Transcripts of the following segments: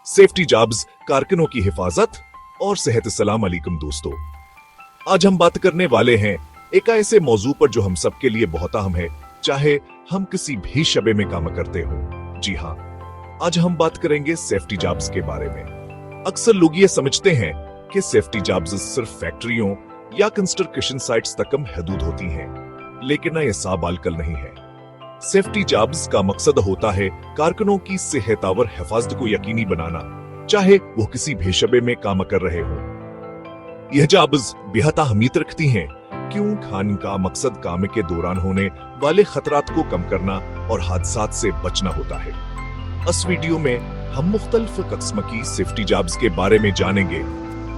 Safety jobs, कारकुनों की हिफाजत और सेहत। सलाम अलैकुम दोस्तों, आज हम बात करने वाले हैं एक ऐसे मौजू पर जो हम सबके लिए बहुत अहम है, चाहे हम किसी भी शबे में काम करते हो। जी हाँ, आज हम बात करेंगे सेफ्टी जॉब्स के बारे में। अक्सर लोग ये समझते हैं कि सेफ्टी जॉब्स सिर्फ फैक्ट्रियों या कंस्ट्रक्शन साइट्स तक महदूद होती हैं, लेकिन ये साबालकल नहीं है। सेफ्टी जॉब्स का मकसद होता है कारकुनों की सेहत और हिफाजत को यकीनी बनाना, चाहे वो किसी भी शबे में काम कर रहे हो। यह जॉब्स बेहद अहमियत रखती हैं, क्यों खान का मकसद काम के दौरान होने वाले खतरात को कम करना और हादसात से बचना होता है। इस वीडियो में हम मुख्तलिफ किस्म की सेफ्टी जॉब्स के बारे में जानेंगे,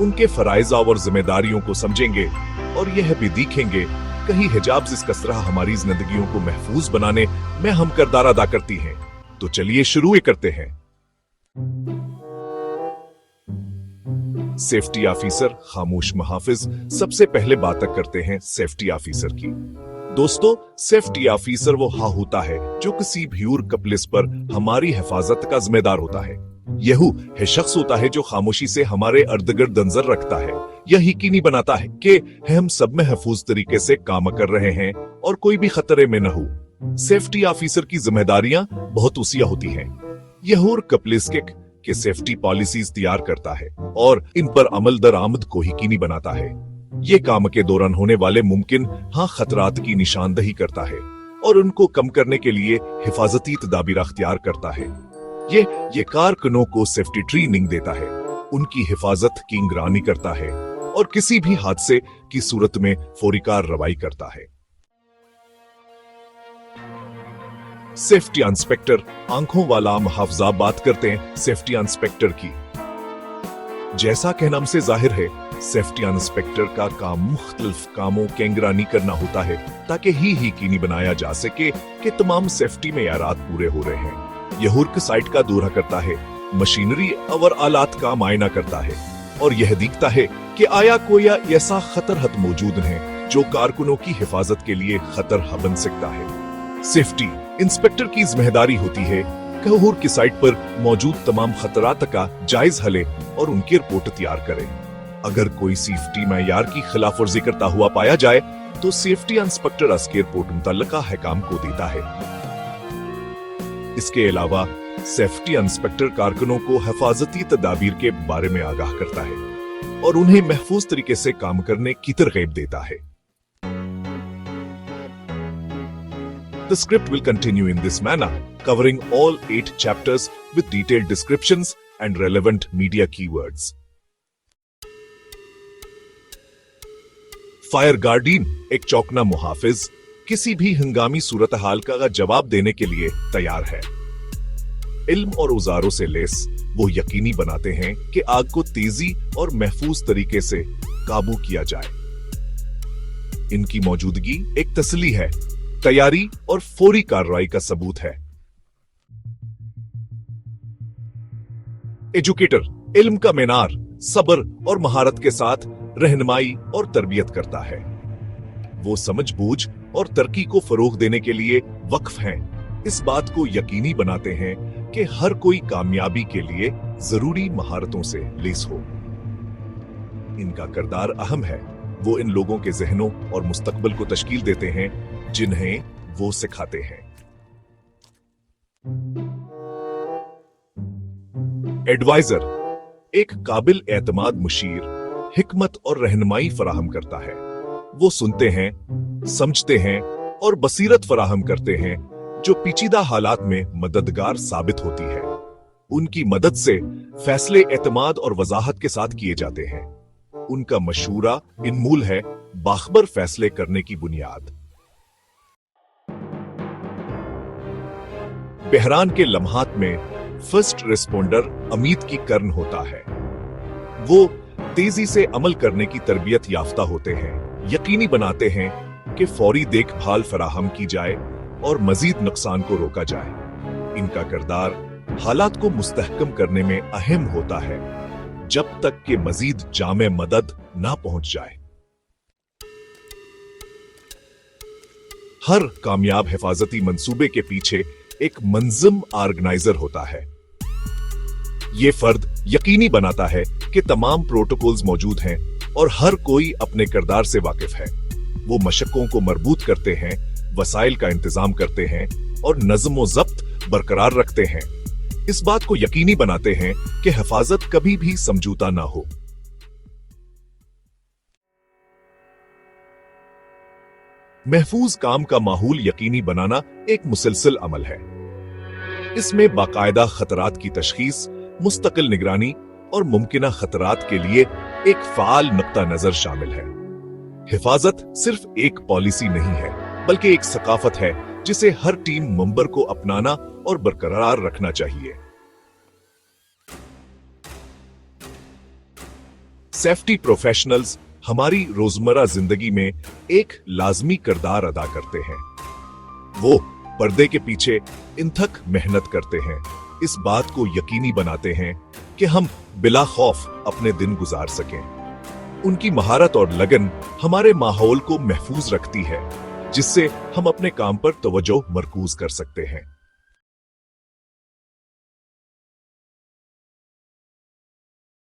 उनके फराइज और जिम्मेदारियों को समझेंगे और यह भी देखेंगे कहीं हिजाब्स इस कसरा हमारी जिंदगियों को महफूज बनाने में हम किरदार अदा करती हैं। तो चलिए शुरू करते हैं। सेफ्टी ऑफिसर, खामोश मुहाफिज। सबसे पहले बात करते हैं सेफ्टी ऑफिसर की। दोस्तों, सेफ्टी ऑफिसर वो होता है जो किसी भी प्लेस पर हमारी हिफाजत का जिम्मेदार होता है। यह शख्स होता है जो खामोशी से हमारे इर्द गिर्द नजर रखता है, यह यकीनी बनाता है कि हम सब महफूज तरीके से काम कर रहे हैं और कोई भी खतरे में न हो। सेफ्टी ऑफिसर की जिम्मेदारियां बहुत उसिया होती हैं। यह प्लेस के सेफ्टी पॉलिसीज तैयार करता है और इन पर अमल दरामद को यकीनी बनाता है। ये काम के दौरान होने वाले मुमकिन खतरात की निशानदही करता है और उनको कम करने के लिए हिफाजती तदाबीर अख्तियार करता है। ये कारकुनों को सेफ्टी ट्रेनिंग देता है, उनकी हिफाजत की निगरानी करता है और किसी भी हादसे की सूरत में फौरी कार्रवाई करता है। सेफ्टी इंस्पेक्टर, आंखों वाला मुहाफिजा। बात करते हैं सेफ्टी इंस्पेक्टर की। जैसा कि नाम से जाहिर है, सेफ्टी इंस्पेक्टर का काम मुख्तलिफ कामों की निगरानी करना होता है ताकि यकीनी बनाया जा सके कि तमाम सेफ्टी मेयारात पूरे हो रहे हैं। यह साइट का दौरा करता है, मशीनरी और आलात का मुआयना करता है और यह देखता है कि आया कोई ऐसा खतर मौजूद है जो कारकुनों की हिफाजत के लिए खतर बन सकता है। सेफ्टी इंस्पेक्टर की जिम्मेदारी होती है कहूर की साइट पर मौजूद तमाम खतरात का जायजा ले और उनकी रिपोर्ट तैयार करे। अगर कोई सेफ्टी मेयार की खिलाफ वर्जी करता हुआ पाया जाए तो सेफ्टी इंस्पेक्टर उसकी रिपोर्ट मुतल्लिका हकाम को देता है। इसके अलावा सेफ्टी इंस्पेक्टर कारकुनों को हिफाजती तदाबीर के बारे में आगाह करता है और उन्हें महफूज तरीके से काम करने की तरगीब देता है। The script will continue in this manner, covering all 8 chapters with detailed descriptions and relevant media keywords. Fire guardian, एक चौकना मुहाफिज, किसी भी हंगामी सूरत हाल का जवाब देने के लिए तैयार है। इल्म और औजारों से लेस वो यकीनी बनाते हैं कि आग को तेजी और महफूज तरीके से काबू किया जाए। इनकी मौजूदगी एक तसल्ली है, तैयारी और फौरी कार्रवाई का सबूत है। एजुकेटर, इल्म का मीनार, सब्र और महारत के साथ रहनुमाई और तरबियत करता है। वो समझ बूझ और तरक्की को फरोग देने के लिए वक्फ हैं। इस बात को यकीनी बनाते हैं कि हर कोई कामयाबी के लिए जरूरी महारतों से लैस हो। इनका किरदार अहम है। वो इन लोगों के जहनों और मुस्तकबिल को तश्कील देते हैं जिन्हें वो सिखाते हैं। एडवाइजर, एक काबिल एतमाद मुशीर, हिकमत और रहनुमाई फराहम करता है। वो सुनते हैं, समझते हैं और बसीरत फराहम करते हैं जो पेचीदा हालात में मददगार साबित होती है। उनकी मदद से फैसले एतमाद और वजाहत के साथ किए जाते हैं। उनका मशूरा इनमूल है, बाखबर फैसले करने की बुनियाद। बहरान के लम्हात में फर्स्ट रिस्पोंडर उम्मीद की कर्न होता है। वो तेजी से अमल करने की तरबियत याफ्ता होते हैं, यकीनी बनाते हैं कि फौरी देखभाल फराहम की जाए और मजीद नुकसान को रोका जाए। इनका किरदार हालात को मुस्तहकम करने में अहम होता है जब तक कि मजीद जामे मदद ना पहुंच जाए। हर कामयाब हिफाजती मंसूबे के पीछे एक मंज़म ऑर्गेनाइजर होता है। ये फर्द यकीनी बनाता है कि तमाम प्रोटोकॉल्स मौजूद हैं और हर कोई अपने किरदार से वाकिफ है। वो मशक्कों को मरबूत करते हैं, वसाइल का इंतजाम करते हैं और नज़्म व ज़ब्त बरकरार रखते हैं। इस बात को यकीनी बनाते हैं कि हिफाजत कभी भी समझौता ना हो। महफूज काम का माहौल यकीनी बनाना एक मुसलसल अमल है। इसमें बाकायदा खतरात की तशखीस, मुस्तकिल निगरानी और मुमकिना खतरात के लिए एक फाल नुक्ता नजर शामिल है। हिफाजत सिर्फ एक पॉलिसी नहीं है, बल्कि एक सकाफत है जिसे हर टीम मेंबर को अपनाना और बरकरार रखना चाहिए। सेफ्टी प्रोफेशनल्स हमारी रोजमर्रा जिंदगी में एक लाजमी किरदार अदा करते हैं। वो पर्दे के पीछे इंथक मेहनत करते हैं, इस बात को यकीनी बनाते हैं कि हम बिला खौफ अपने दिन गुजार सकें। उनकी महारत और लगन हमारे माहौल को महफूज रखती है, जिससे हम अपने काम पर तवज्जो मरकूज कर सकते हैं।